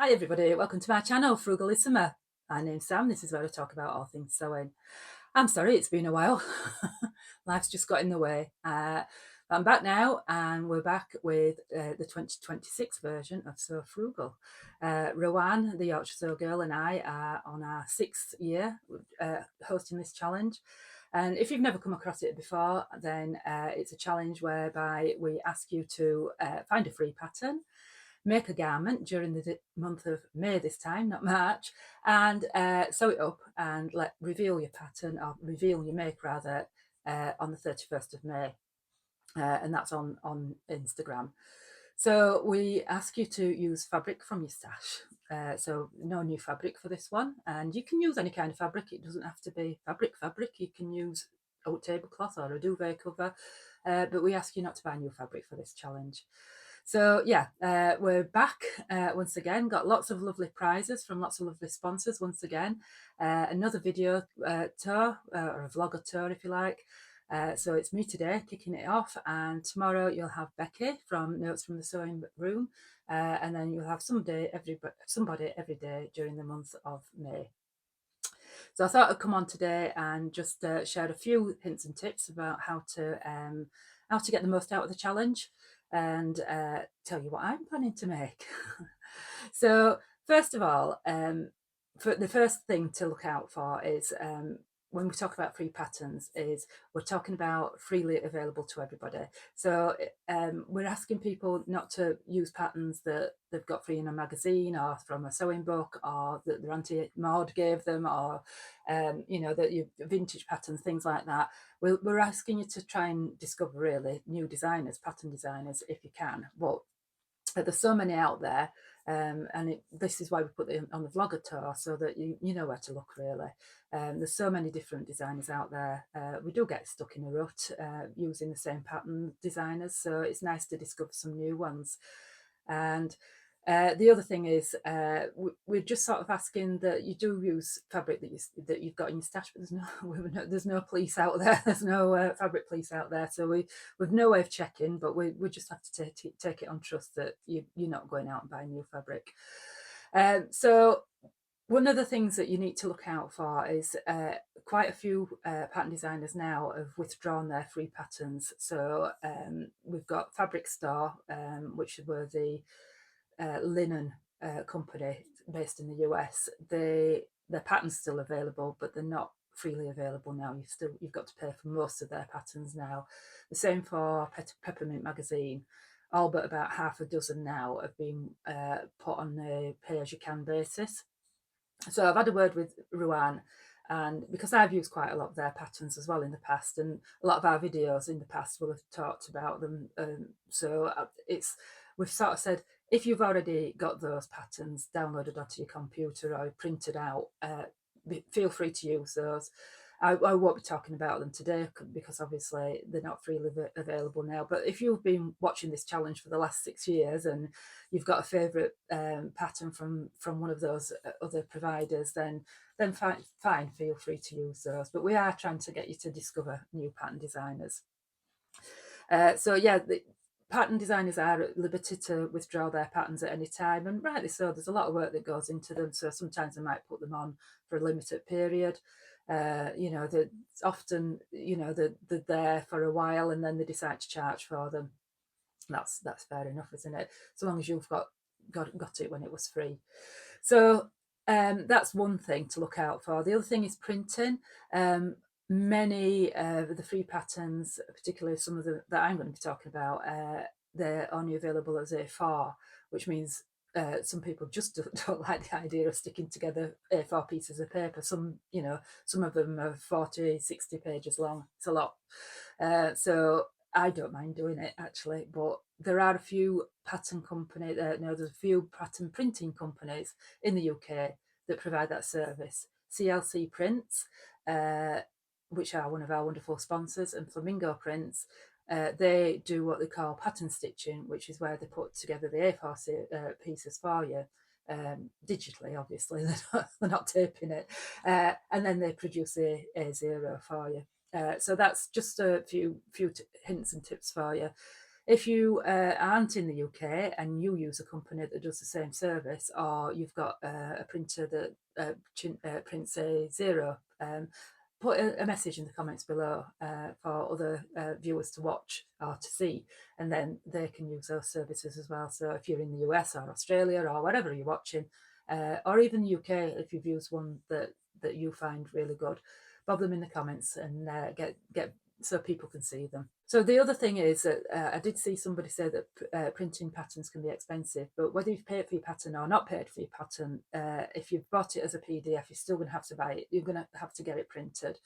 Hi everybody, welcome to my channel, Frugalisama. My name's Sam, this is where I talk about all things sewing. I'm sorry it's been a while, life's just got in the way. But I'm back now and we're back with the 2026 version of So Frugal. Rowan, the Yorkshire Sew Girl, and I are on our 6th year hosting this challenge. And if you've never come across it before, then it's a challenge whereby we ask you to find a free pattern, make a garment during the month of May this time, not March, and sew it up and reveal your pattern, or reveal your make rather, on the 31st of May. And that's on Instagram. So we ask you to use fabric from your stash. So no new fabric for this one, and you can use any kind of fabric. It doesn't have to be fabric. You can use oat tablecloth or a duvet cover, but we ask you not to buy new fabric for this challenge. So yeah, we're back once again. Got lots of lovely prizes from lots of lovely sponsors once again. Another video tour, or a vlogger tour if you like. So it's me today kicking it off, and tomorrow you'll have Becky from Notes from the Sewing Room, and then you'll have somebody every day during the month of May. So I thought I'd come on today and just share a few hints and tips about how to get the most out of the challenge, and tell you what I'm planning to make. So first of all, for the first thing to look out for is, when we talk about free patterns, is we're talking about freely available to everybody. So we're asking people not to use patterns that they've got free in a magazine or from a sewing book, or that their auntie Maud gave them, or that you vintage patterns, things like that. We're asking you to try and discover really new designers, pattern designers, if you can. But there's so many out there, and this is why we put it on the vlogger tour, so that you know where to look really. There's so many different designers out there. We do get stuck in a rut using the same pattern designers, so it's nice to discover some new ones. And the other thing is, we're just sort of asking that you do use fabric that you've got in your stash, but there's no police out there. There's no fabric police out there, so we've no way of checking, but we just have to take it on trust that you're not going out and buying new fabric. So one of the things that you need to look out for is quite a few pattern designers now have withdrawn their free patterns. So we've got Fabric Store, which were the linen company based in the US. Their patterns still available, but they're not freely available now. You've got to pay for most of their patterns now. The same for Peppermint magazine. All but about half a dozen now have been put on a pay-as-you-can basis. So I've had a word with Ruan, and because I've used quite a lot of their patterns as well in the past, and a lot of our videos in the past will have talked about them. We've sort of said, if you've already got those patterns downloaded onto your computer or printed out, feel free to use those. I won't be talking about them today because obviously they're not freely available now. But if you've been watching this challenge for the last 6 years and you've got a favourite pattern from one of those other providers, then fine, feel free to use those. But we are trying to get you to discover new pattern designers. So yeah, the pattern designers are at liberty to withdraw their patterns at any time, and rightly so. There's a lot of work that goes into them, so sometimes they might put them on for a limited period. They're often, they're there for a while and then they decide to charge for them. That's fair enough, isn't it? So long as you've got it when it was free. So that's one thing to look out for. The other thing is printing. Many of the free patterns, particularly some of the that I'm going to be talking about, they're only available as A4, which means some people just don't like the idea of sticking together A4 pieces of paper. Some of them are 40, 60 pages long. It's a lot. So I don't mind doing it actually, but there are a few pattern companies, there's a few pattern printing companies in the UK that provide that service. CLC Prints, which are one of our wonderful sponsors, and Flamingo Prints. They do what they call pattern stitching, which is where they put together the A4 pieces for you, digitally, obviously. They're not taping it. And then they produce A0 for you. So that's just a few hints and tips for you. If you aren't in the UK and you use a company that does the same service, or you've got a printer that prints a zero, put a message in the comments below for other viewers to watch or to see, and then they can use those services as well. So if you're in the US or Australia or whatever you're watching, or even the UK, if you've used one that you find really good, bob them in the comments and get so people can see them. So the other thing is that I did see somebody say that printing patterns can be expensive, but whether you've paid for your pattern or not paid for your pattern, if you've bought it as a PDF, you're still going to have to buy it. You're going to have to get it printed.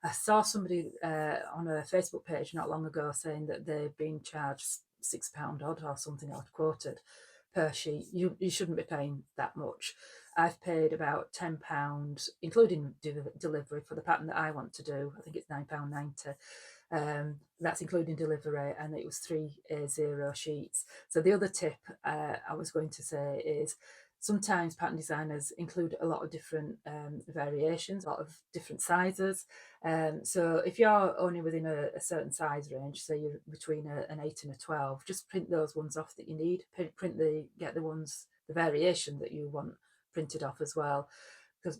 I saw somebody on a Facebook page not long ago saying that they've been charged £6 odd or something I've quoted per sheet. You shouldn't be paying that much. I've paid about £10, including delivery, for the pattern that I want to do. I think it's £9.90. That's including delivery, and it was 3A0 sheets. So the other tip I was going to say is sometimes pattern designers include a lot of different variations, a lot of different sizes. So if you're only within a certain size range, say you're between an 8 and a 12, just print those ones off that you need. Get the variation that you want printed off as well.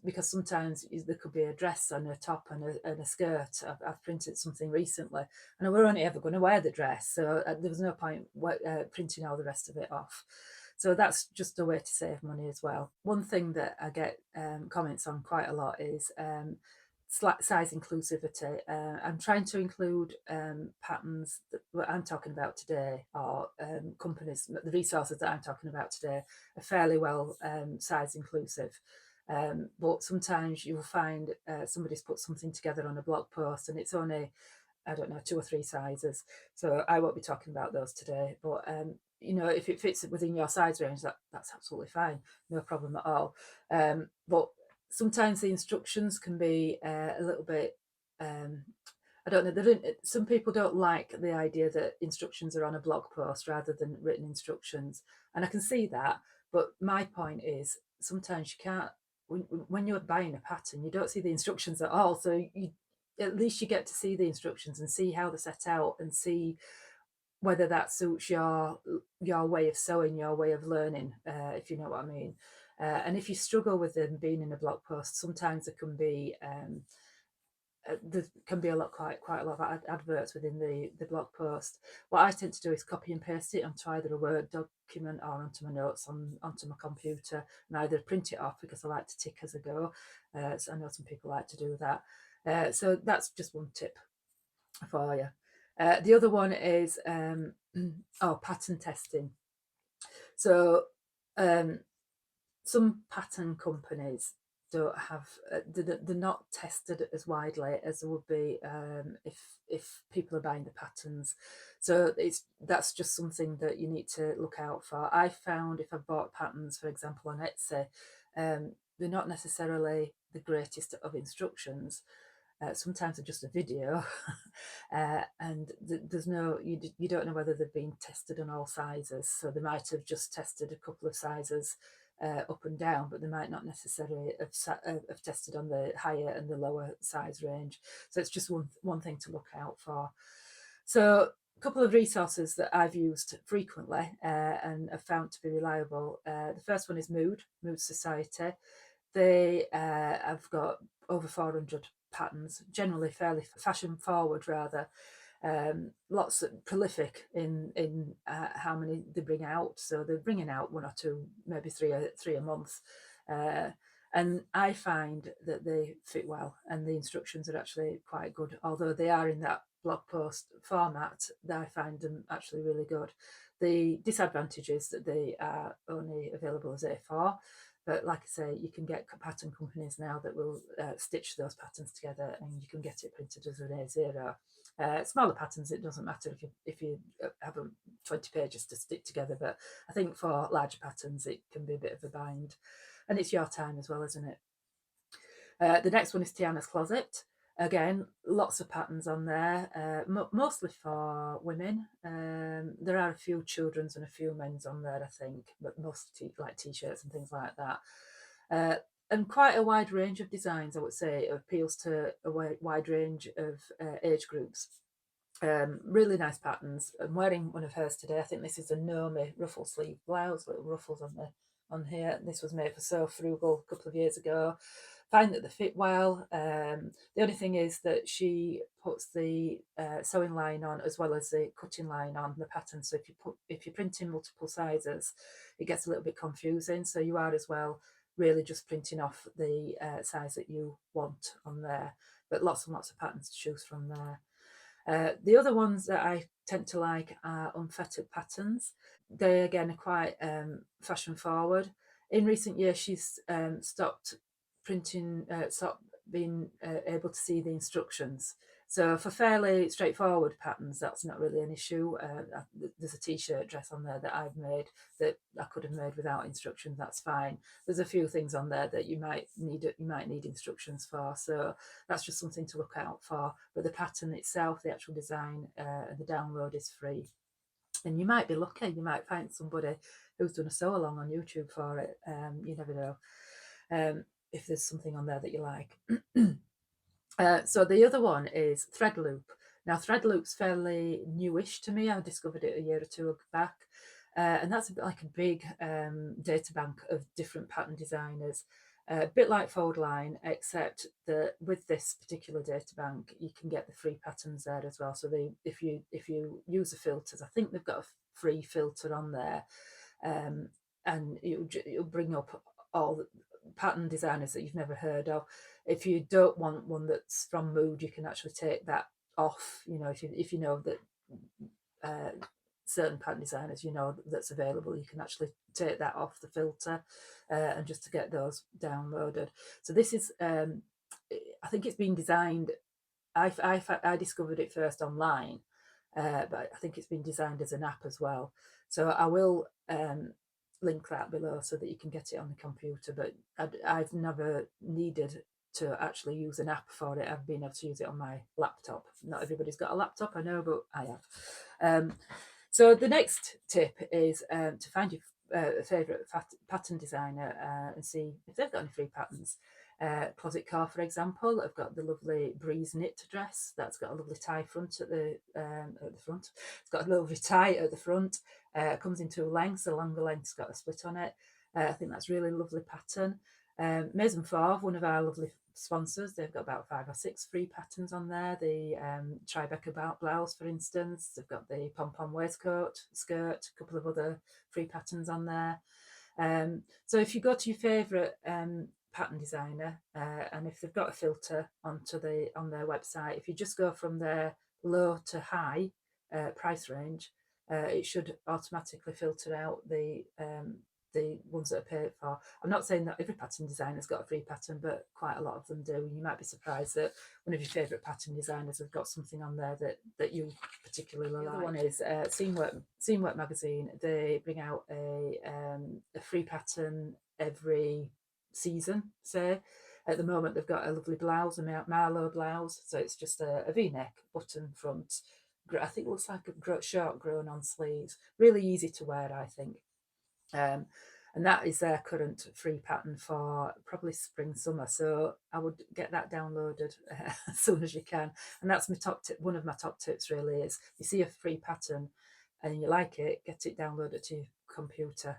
Because sometimes there could be a dress and a top and a skirt. I've printed something recently, and we're only ever going to wear the dress, so there was no point printing all the rest of it off. So that's just a way to save money as well. One thing that I get comments on quite a lot is size inclusivity. I'm trying to include patterns that what I'm talking about today, or companies, the resources that I'm talking about today are fairly well size inclusive. But sometimes you'll find somebody's put something together on a blog post and it's only, I don't know, 2 or 3 sizes. So I won't be talking about those today. But if it fits within your size range, that's absolutely fine, no problem at all. But sometimes the instructions can be a little bit. I don't know. Some people don't like the idea that instructions are on a blog post rather than written instructions, and I can see that. But my point is, sometimes you can't. When you're buying a pattern, you don't see the instructions at all. So at least you get to see the instructions and see how they're set out and see whether that suits your way of sewing, your way of learning, if you know what I mean. And if you struggle with them being in a blog post, sometimes there can be quite a lot of adverts within the blog post. What I tend to do is copy and paste it onto either a Word document or onto my notes onto my computer, and either print it off because I like to tick as I go. So I know some people like to do that. So that's just one tip for you. The other one is pattern testing. So some pattern companies don't have they're not tested as widely as they would be if people are buying the patterns. So that's just something that you need to look out for. I found if I've bought patterns, for example, on Etsy, they're not necessarily the greatest of instructions. Sometimes they're just a video, and there's no you don't know whether they've been tested on all sizes. So they might have just tested a couple of sizes up and down, but they might not necessarily have tested on the higher and the lower size range. So it's just one thing to look out for. So a couple of resources that I've used frequently and have found to be reliable. The first one is Mood Sewciety. They have got over 400 patterns, generally fairly fashion forward rather. Lots of prolific in how many they bring out. So they're bringing out 1 or 2, maybe three a month. And I find that they fit well, and the instructions are actually quite good. Although they are in that blog post format, I find them actually really good. The disadvantage is that they are only available as A4. But like I say, you can get pattern companies now that will stitch those patterns together, and you can get it printed as an A0. Smaller patterns, it doesn't matter if you have 20 pages to stick together, but I think for larger patterns it can be a bit of a bind, and it's your time as well, isn't it? The next one is Tiana's Closet. Again, lots of patterns on there, mostly for women. There are a few children's and a few men's on there, I think, but mostly like t-shirts and things like that. And quite a wide range of designs, I would say. It appeals to a wide range of age groups. Really nice patterns. I'm wearing one of hers today. I think this is a Nomi Ruffle sleeve blouse, little ruffles on here. This was made for So Frugal a couple of years ago. Find that they fit well. The only thing is that she puts the sewing line on as well as the cutting line on the pattern. So if you're printing multiple sizes, it gets a little bit confusing. So you are as well really just printing off the size that you want on there. But lots and lots of patterns to choose from there. The other ones that I tend to like are unfettered patterns. They again are quite fashion forward. In recent years, she's stopped printing, stopped being able to see the instructions. So for fairly straightforward patterns, that's not really an issue. There's a t-shirt dress on there that I've made that I could have made without instructions. That's fine. There's a few things on there that you might need instructions for. So that's just something to look out for. But the pattern itself, the actual design, and the download is free. And you might be lucky, you might find somebody who's done a sew along on YouTube for it. You never know if there's something on there that you like. So the other one is thread loop. Now thread loop's fairly newish to me. I discovered it a year or two back. And that's a bit like a big data bank of different pattern designers. A bit like Foldline, except that with this particular data bank, you can get the free patterns there as well. So if you use the filters, I think they've got a free filter on there, and it'll bring up all the pattern designers that you've never heard of. If you don't want one that's from Mood, you can actually take that off. You know, if you know that certain pattern designers, you know, that's available, you can actually take that off the filter and just to get those downloaded. So this is, I think it's been designed. I discovered it first online, but I think it's been designed as an app as well. So I will link that below so that you can get it on the computer. But I've never needed to actually use an app for it. I've been able to use it on my laptop. Not everybody's got a laptop, I know, but I have. So the next tip is to find your favourite pattern designer and see if they've got any free patterns. Closet Core, for example, have got the lovely Breeze knit dress that's got a lovely tie front at the front. It's got a lovely tie at the front. Comes in two lengths. The longer length's got a split on it. I think that's really lovely pattern. Maison Fauve, one of our lovely sponsors, they've got about 5 or 6 free patterns on there. The Tribeca blouse, for instance. They've got the pom-pom waistcoat, skirt, a couple of other free patterns on there. So if you go to your favourite pattern designer, and if they've got a filter on their website, if you just go from their low to high price range, it should automatically filter out the ones that are paid for. I'm not saying that every pattern designer's got a free pattern, but quite a lot of them do. You might be surprised that one of your favourite pattern designers have got something on there that you particularly like. The other one is Seam Work magazine. They bring out a free pattern every season, say. At the moment, they've got a lovely blouse, a Marlowe blouse. So it's just a V-neck, button front. I think it looks like a short grown on sleeves. Really easy to wear, I think. And that is their current free pattern for probably spring summer, so I would get that downloaded as soon as you can. And that's my top tip. One of my top tips really is, you see a free pattern and you like it, get it downloaded to your computer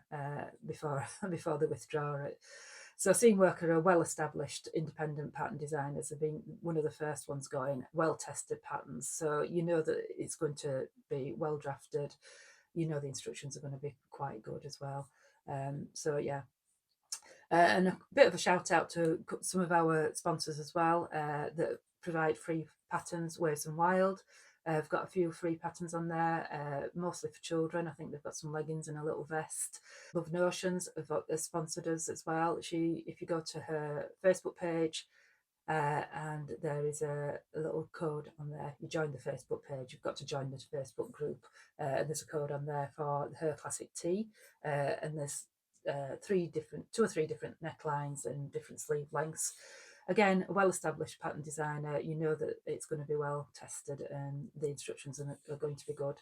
before they withdraw it. So Seamwork are a well-established independent pattern designers. Have been one of the first ones going, well-tested patterns, so you know that it's going to be well drafted. You know the instructions are going to be quite good as well. So yeah. And a bit of a shout out to some of our sponsors as well that provide free patterns. Waves and Wild, I've got a few free patterns on there, mostly for children. I think they've got some leggings and a little vest. Love Notions have sponsored us as well. If you go to her Facebook page, and there is a little code on there. You join the Facebook page, you've got to join the Facebook group, and there's a code on there for her classic tee, and there's two or three different necklines and different sleeve lengths. Again, a well-established pattern designer, you know that it's going to be well tested and the instructions are going to be good.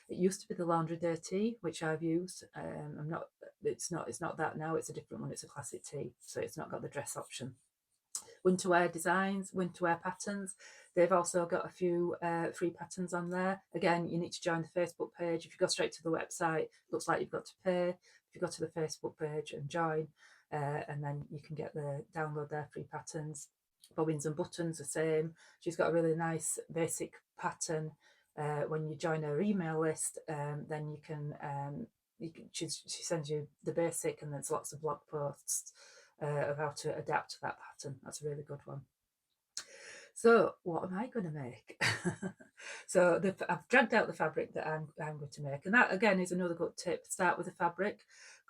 It used to be the Laundry Day tee, which I've used. It's not that now. It's a different one. It's a classic tee, so it's not got the dress option. winter wear designs, winter wear patterns. They've also got a few free patterns on there. Again, you need to join the Facebook page. If you go straight to the website, looks like you've got to pay. If you go to the Facebook page and join, and then you can get the download their free patterns. Bobbins and buttons the same. She's got a really nice basic pattern. When you join her email list, then you can, she sends you the basic, and there's lots of blog posts of how to adapt to that pattern. That's a really good one. So what am I going to make? So I've dragged out the fabric that I'm going to make, and that again is another good tip. Start with the fabric,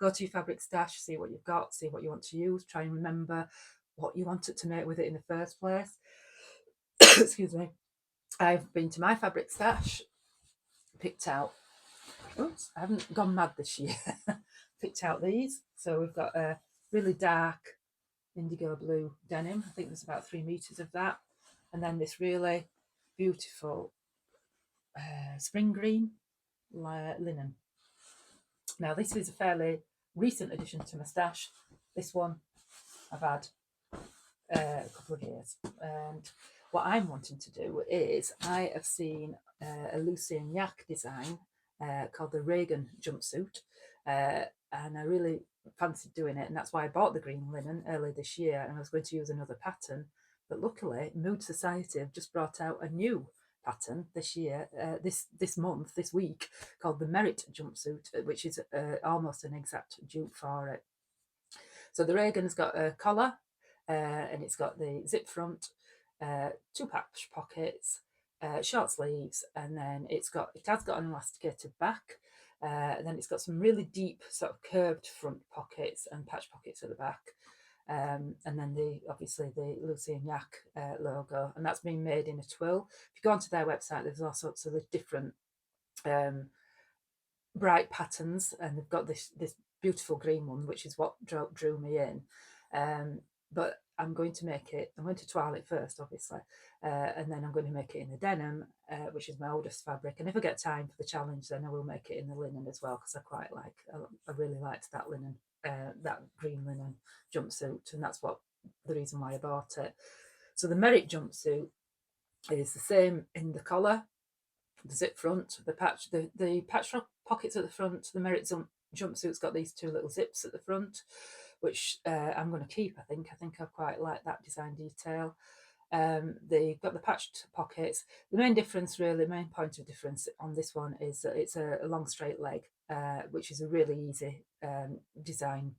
go to your fabric stash, see what you've got, see what you want to use, try and remember what you wanted to make with it in the first place. Excuse me. I've been to my fabric stash, picked out, oops, I haven't gone mad this year, picked out these. So we've got a really dark indigo blue denim. I think there's about 3 meters of that. And then this really beautiful spring green linen. Now this is a fairly recent addition to my stash. This one I've had a couple of years. And what I'm wanting to do is, I have seen a Lucy and Yak design called the Reagan jumpsuit, and I really fancied doing it, and that's why I bought the green linen early this year, and I was going to use another pattern, but luckily Mood Society have just brought out a new pattern this year, this week, called the Merit jumpsuit, which is almost an exact dupe for it. So the Reagan's got a collar, and it's got the zip front, 2 patch pockets, short sleeves, and then it has got an elasticated back. And then it's got some really deep sort of curved front pockets and patch pockets at the back. And then obviously the Lucy and Yak logo, and that's been made in a twill. If you go onto their website, there's all sorts of different bright patterns, and they've got this beautiful green one, which is what drew me in. But I'm going to make it, I'm going to twirl it first, obviously, and then I'm going to make it in the denim, which is my oldest fabric. And if I get time for the challenge, then I will make it in the linen as well, because I really liked that linen, that green linen jumpsuit, and that's the reason why I bought it. So the Merit jumpsuit is the same in the collar, the zip front, the patch pockets at the front. The Merit jumpsuit's got these 2 little zips at the front, which I'm going to keep. I think I quite like that design detail. They've got the patched pockets. The main point of difference on this one is that it's a long straight leg, which is a really easy design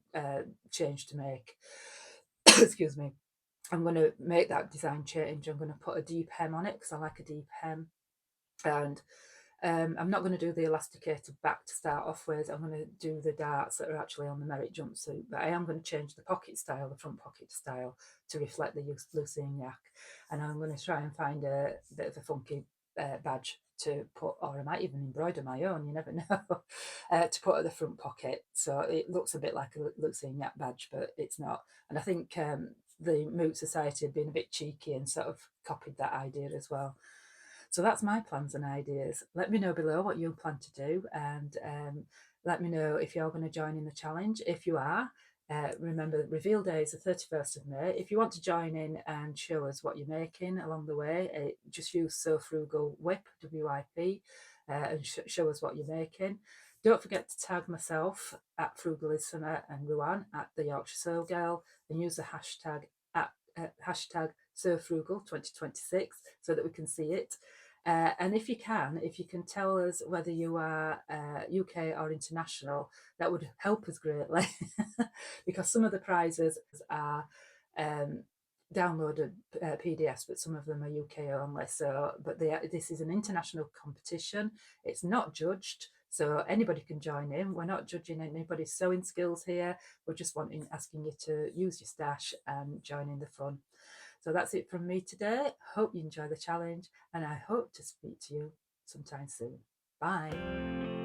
change to make. Excuse me. I'm going to make that design change. I'm going to put a deep hem on it, because I like a deep hem. And I'm not going to do the elasticated back to start off with. I'm going to do the darts that are actually on the Merit jumpsuit, but I am going to change the pocket style, the front pocket style, to reflect the Lucy and Yak. And I'm going to try and find a bit of a funky badge to put, or I might even embroider my own, you never know, to put at the front pocket. So it looks a bit like a Lucy and Yak badge, but it's not. And I think the Mood Society had been a bit cheeky and sort of copied that idea as well. So that's my plans and ideas. Let me know below what you plan to do, and let me know if you're going to join in the challenge. If you are, remember reveal day is the 31st of May. If you want to join in and show us what you're making along the way, just use So Frugal WIP, WIP, and show us what you're making. Don't forget to tag myself at Frugalisama and Ruan at the Yorkshire Sew Girl, and use the hashtag hashtag So Frugal 2026 so that we can see it. And if you can tell us whether you are UK or international, that would help us greatly, because some of the prizes are downloaded PDFs, but some of them are UK only. So, but this is an international competition. It's not judged, so anybody can join in. We're not judging anybody's sewing skills here. We're just asking you to use your stash and join in the fun. So that's it from me today. Hope you enjoy the challenge, and I hope to speak to you sometime soon. Bye.